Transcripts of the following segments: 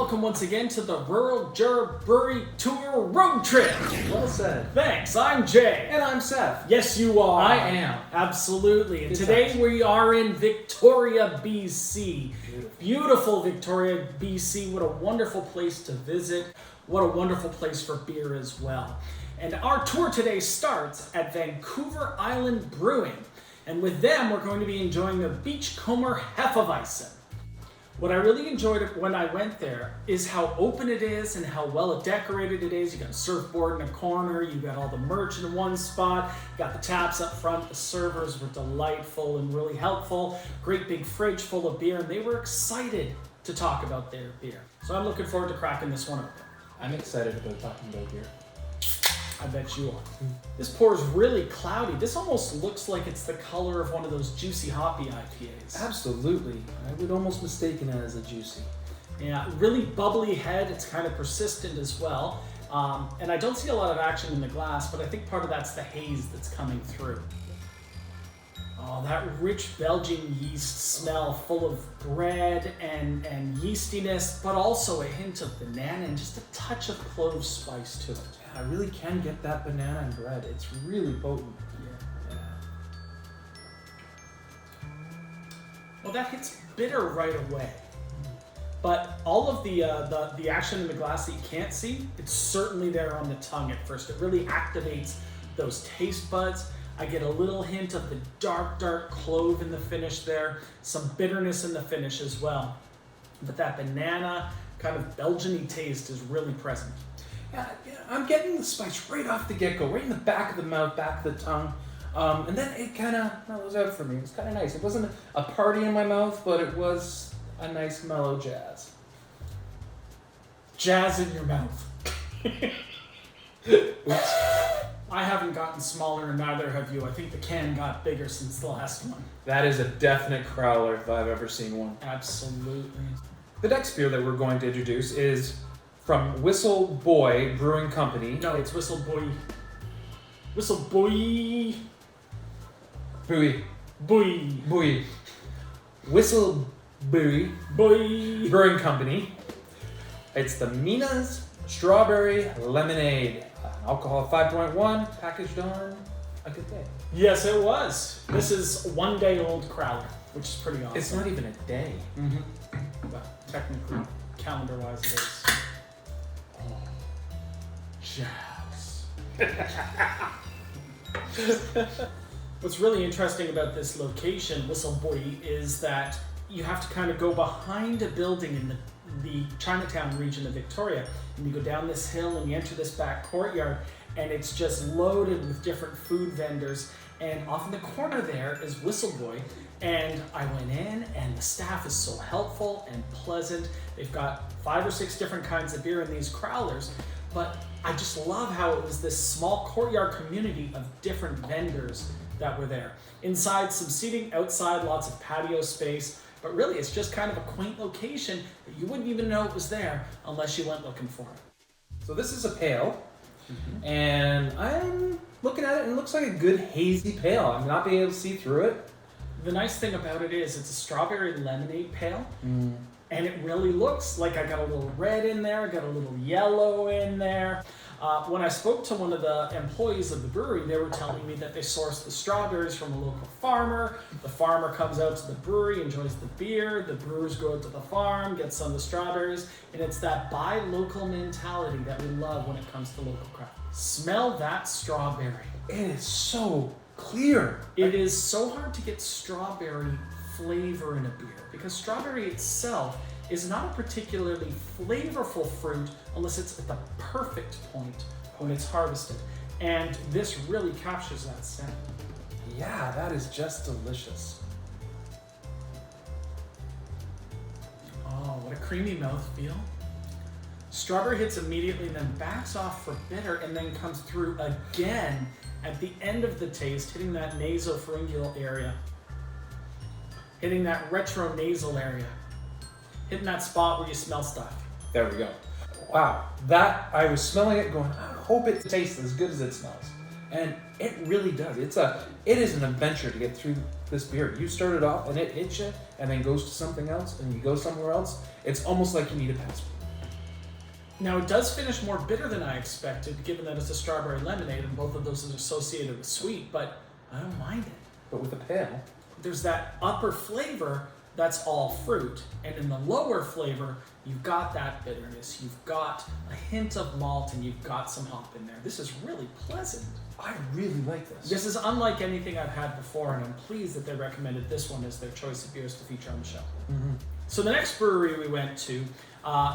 welcome once again to the Rural Juror Brewery Tour Road Trip. Well said. Thanks, I'm Jay. And I'm Seth. Yes, you are. I am. Absolutely. And Good today times. we are in Victoria, BC. Beautiful Victoria, BC. What a wonderful place to visit. What a wonderful place for beer as well. And our tour today starts at Vancouver Island Brewing. And with them, we're going to be enjoying the Beachcomber Hefeweizen. What I really enjoyed when I went there is how open it is and how well decorated it is. You got a surfboard in a corner, you got all the merch in one spot, you got the taps up front. The servers were delightful and really helpful. Great big fridge full of beer, and they were excited to talk about their beer. So I'm looking forward to cracking this one open. I'm excited about talking about beer. I bet you are. This pour is really cloudy. This almost looks like it's the color of one of those juicy hoppy IPAs. Absolutely. I would almost mistake it as a juicy. Yeah, really bubbly head. It's kind of persistent as well. And I don't see a lot of action in the glass, but I think part of that's the haze that's coming through. Oh, that rich Belgian yeast smell full of bread and yeastiness, but also a hint of banana and just a touch of clove spice to it. Yeah, I really can get that banana and bread. It's really potent. Yeah. Well, that hits bitter right away. But all of the action in the glass that you can't see, it's certainly there on the tongue at first. It really activates those taste buds. I get a little hint of the dark clove in the finish there, some bitterness in the finish as well. But that banana kind of Belgian-y taste is really present. Yeah, I'm getting the spice right off the get-go, right in the back of the mouth, back of the tongue. And then it kind of mellows out for me. It was kind of nice. It wasn't a party in my mouth, but it was a nice mellow jazz. Jazz in your mouth. Oops. I haven't gotten smaller, and neither have you. I think the can got bigger since the last one. That is a definite crowler if I've ever seen one. Absolutely. The next beer that we're going to introduce is from Whistleboy Brewing Company. No, it's Whistleboy. Whistleboy. Buoy. Buoy. Buoy. Whistleboy Buoy. Brewing Company. It's the Mina's Strawberry Lemonade. Alcohol 5.1, packaged on a good day. Yes, it was. This is 1 day old crowler, which is pretty awesome. It's not even a day. Mm-hmm. Well, technically, calendar-wise, it is. Oh, jazz. What's really interesting about this location, Whistleboy, is that you have to kind of go behind a building in the Chinatown region of Victoria, and you go down this hill and you enter this back courtyard, and it's just loaded with different food vendors, and off in the corner there is Whistleboy, and I went in, and the staff is so helpful and pleasant. They've got 5 or 6 different kinds of beer in these crowlers, but I just love how it was this small courtyard community of different vendors that were there. Inside, some seating, outside, lots of patio space. But really, it's just kind of a quaint location that you wouldn't even know it was there unless you went looking for it. So this is a pale, and I'm looking at it and it looks like a good hazy pale. I'm not being able to see through it. The nice thing about it is it's a strawberry lemonade pale, and it really looks like I got a little red in there, I got a little yellow in there. When I spoke to one of the employees of the brewery, they were telling me that they source the strawberries from a local farmer. The farmer comes out to the brewery, enjoys the beer. The brewers go out to the farm, get some of the strawberries. And it's that buy local mentality that we love when it comes to local craft. Smell that strawberry. It is so clear. It is so hard to get strawberry flavor in a beer because strawberry itself is not a particularly flavorful fruit unless it's at the perfect point when it's harvested. And this really captures that scent. Yeah, that is just delicious. Oh, what a creamy mouthfeel. Strawberry hits immediately, then backs off for bitter, and then comes through again at the end of the taste, hitting that nasopharyngeal area, hitting that retronasal area, hitting that spot where you smell stuff. There we go. Wow, that, I was smelling it going, I hope it tastes as good as it smells. And it really does. It is an adventure to get through this beer. You start it off and it hits you and then goes to something else and you go somewhere else. It's almost like you need a passport. Now, it does finish more bitter than I expected, given that it's a strawberry lemonade, and both of those are associated with sweet, but I don't mind it. But with the pale, There's that upper flavor that's all fruit, and in the lower flavor, you've got that bitterness, you've got a hint of malt, and you've got some hop in there. This is really pleasant. I really like this. This is unlike anything I've had before, and I'm pleased that they recommended this one as their choice of beers to feature on the show. Mm-hmm. So the next brewery we went to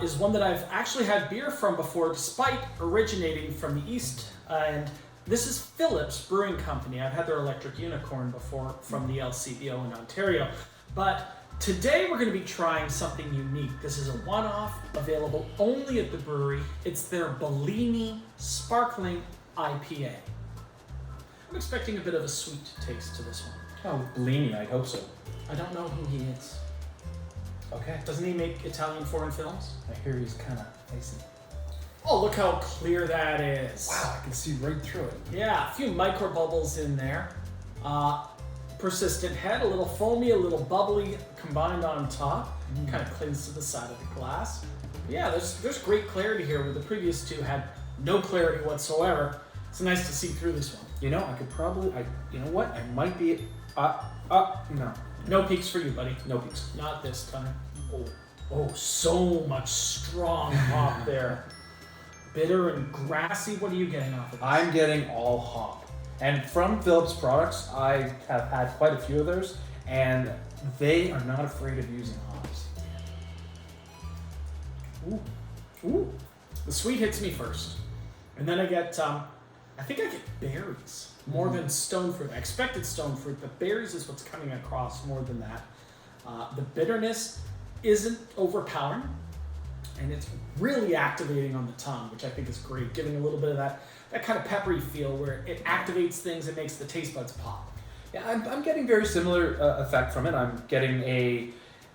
is one that I've actually had beer from before, despite originating from the East, and this is Phillips Brewing Company. I've had their Electric Unicorn before from the LCBO in Ontario, but today we're going to be trying something unique. This is a one-off, available only at the brewery. It's their Bellini Sparkling IPA. I'm expecting a bit of a sweet taste to this one. Oh, Bellini, I hope so. I don't know who he is. Okay. Doesn't he make Italian foreign films? I hear he's kind of icy. Oh, look how clear that is. Wow, I can see right through it. Yeah, a few micro bubbles in there. Persistent head, a little foamy, a little bubbly combined on top. Kind of clings to the side of the glass. Yeah, there's great clarity here where the previous two had no clarity whatsoever. It's nice to see through this one. You know, I could probably, you know what? I might be, no. No peaks for you, buddy. No peaks. Not this time. Oh, so much strong hop there. Bitter and grassy. What are you getting off of this? I'm getting all hop. And from Phillips products, I have had quite a few of theirs, and they are not afraid of using hops. Ooh. The sweet hits me first. And then I get, I think I get berries more than stone fruit. I expected stone fruit, but berries is what's coming across more than that. The bitterness isn't overpowering, and it's really activating on the tongue, which I think is great, giving a little bit of that kind of peppery feel where it activates things and makes the taste buds pop. Yeah, I'm getting very similar effect from it. I'm getting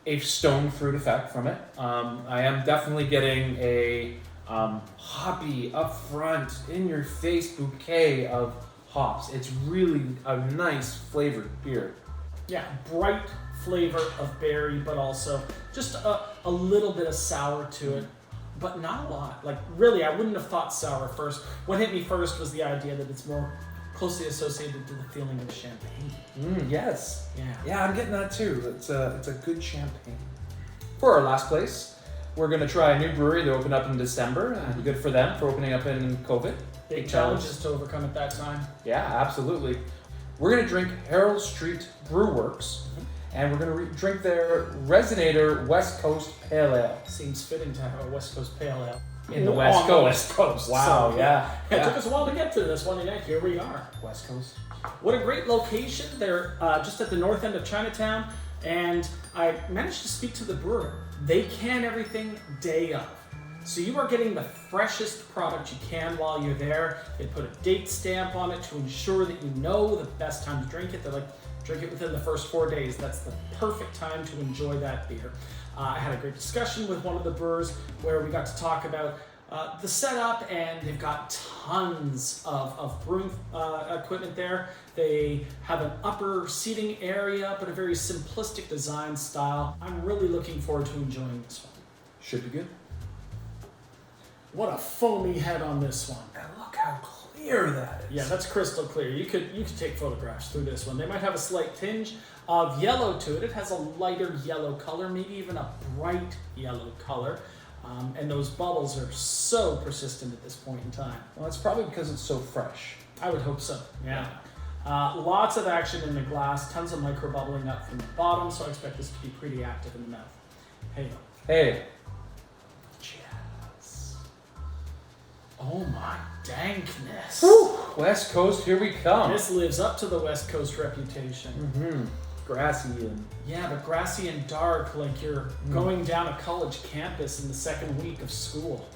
a stone fruit effect from it. I am definitely getting a hoppy, upfront, in-your-face bouquet of hops. It's really a nice flavored beer. Yeah, bright flavor of berry, but also just a little bit of sour to it, but not a lot. Like, really, I wouldn't have thought sour first. What hit me first was the idea that it's more closely associated to the feeling of champagne. Yes. Yeah. Yeah, I'm getting that too. It's a good champagne. For our last place, we're going to try a new brewery that opened up in December, and good for them for opening up in COVID. Big challenges to overcome at that time. Yeah, absolutely. We're going to drink Herald Street Brew Works, and we're going to drink their Resonator West Coast Pale Ale. Seems fitting to have a West Coast Pale Ale. In the West Coast. On the West Coast. Wow, So, yeah. It took us a while to get to this one, and yet here we are. West Coast. What a great location. They're just at the north end of Chinatown, and I managed to speak to the brewer. They can everything day of. So you are getting the freshest product you can while you're there. They put a date stamp on it to ensure that you know the best time to drink it. They're like, drink it within the first 4 days. That's the perfect time to enjoy that beer. I had a great discussion with one of the brewers where we got to talk about the setup, and they've got tons of brewing equipment there. They have an upper seating area, but a very simplistic design style. I'm really looking forward to enjoying this one. Should be good. What a foamy head on this one. And look how clear that is. Yeah, that's crystal clear. You could take photographs through this one. They might have a slight tinge of yellow to it. It has a lighter yellow color, maybe even a bright yellow color. And those bubbles are so persistent at this point in time. Well, it's probably because it's so fresh. I would hope so, yeah. Lots of action in the glass, tons of micro bubbling up from the bottom, so I expect this to be pretty active in the mouth. Hey. Cheers. Oh my dankness. Woo! West Coast, here we come. This lives up to the West Coast reputation. Mm-hmm. Grassy and... Yeah, but grassy and dark, like you're going down a college campus in the second week of school.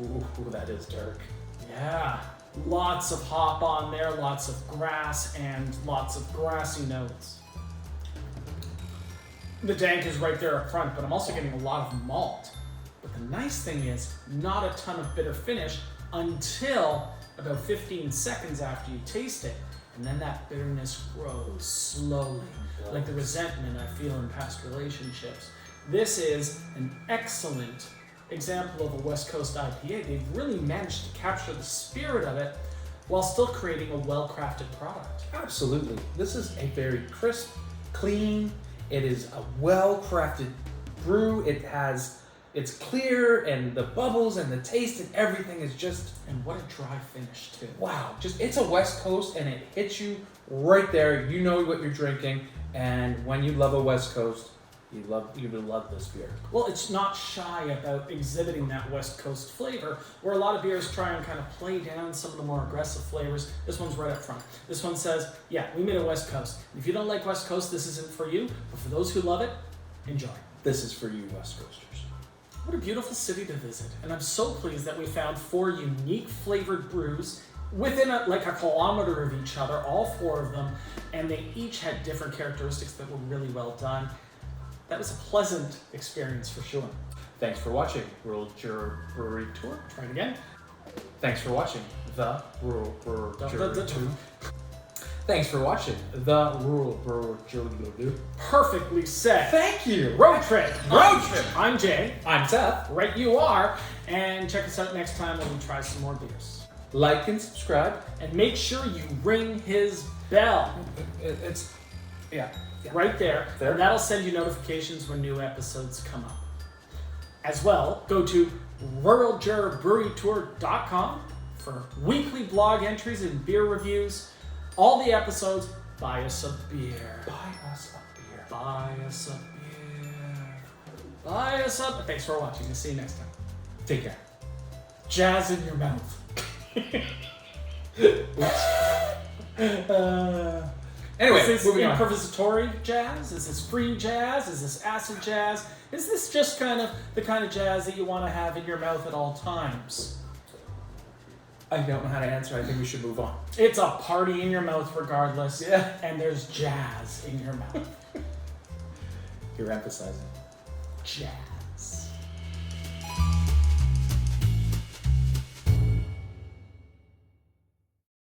Ooh, that is dark. Yeah, lots of hop on there, lots of grass, and lots of grassy notes. The dank is right there up front, but I'm also getting a lot of malt. But the nice thing is, not a ton of bitter finish until about 15 seconds after you taste it. And then that bitterness grows slowly, like the resentment I feel in past relationships. This is an excellent example of a West Coast IPA. They've really managed to capture the spirit of it while still creating a well-crafted product. Absolutely. This is a very crisp, clean, it is a well-crafted brew. It's clear, and the bubbles and the taste and everything is just, And what a dry finish too. wow. Just, it's a West Coast and it hits you right there. You know what you're drinking, and when you love a West Coast, you will love this beer. Well, it's not shy about exhibiting that West Coast flavor, where a lot of beers try and kind of play down some of the more aggressive flavors. This one's right up front. This one says, yeah, we made a West Coast. If you don't like West Coast, this isn't for you, but for those who love it, enjoy. This is for you, West Coasters. What a beautiful city to visit. And I'm so pleased that we found 4 unique flavored brews within a kilometer of each other, all 4 of them, and they each had different characteristics that were really well done. That was a pleasant experience for sure. Thanks for watching Rural Juror Brewery Tour. Try it again. Thanks for watching the Rural Brewery Tour. Tour. Thanks for watching the Rural Brewery Tour. Perfectly said. Thank you. Road trip. Road trip. I'm Jay. I'm Seth. Right you are. And check us out next time when we try some more beers. Like and subscribe. And make sure you ring his bell. Yeah. Right there. There. And that'll send you notifications when new episodes come up. As well, go to ruraljurorbrewerytour.com for weekly blog entries and beer reviews. All the episodes, buy us a beer. Buy us a beer. Buy us a beer. Buy us a... Thanks for watching. We'll see you next time. Take care. Jazz in your mouth. Anyway, is this moving on. improvisatory jazz? Is this free jazz? Is this acid jazz? Is this just kind of the kind of jazz that you want to have in your mouth at all times? I don't know how to answer. I think we should move on. It's a party in your mouth regardless. Yeah. And there's jazz in your mouth. You're emphasizing. Jazz.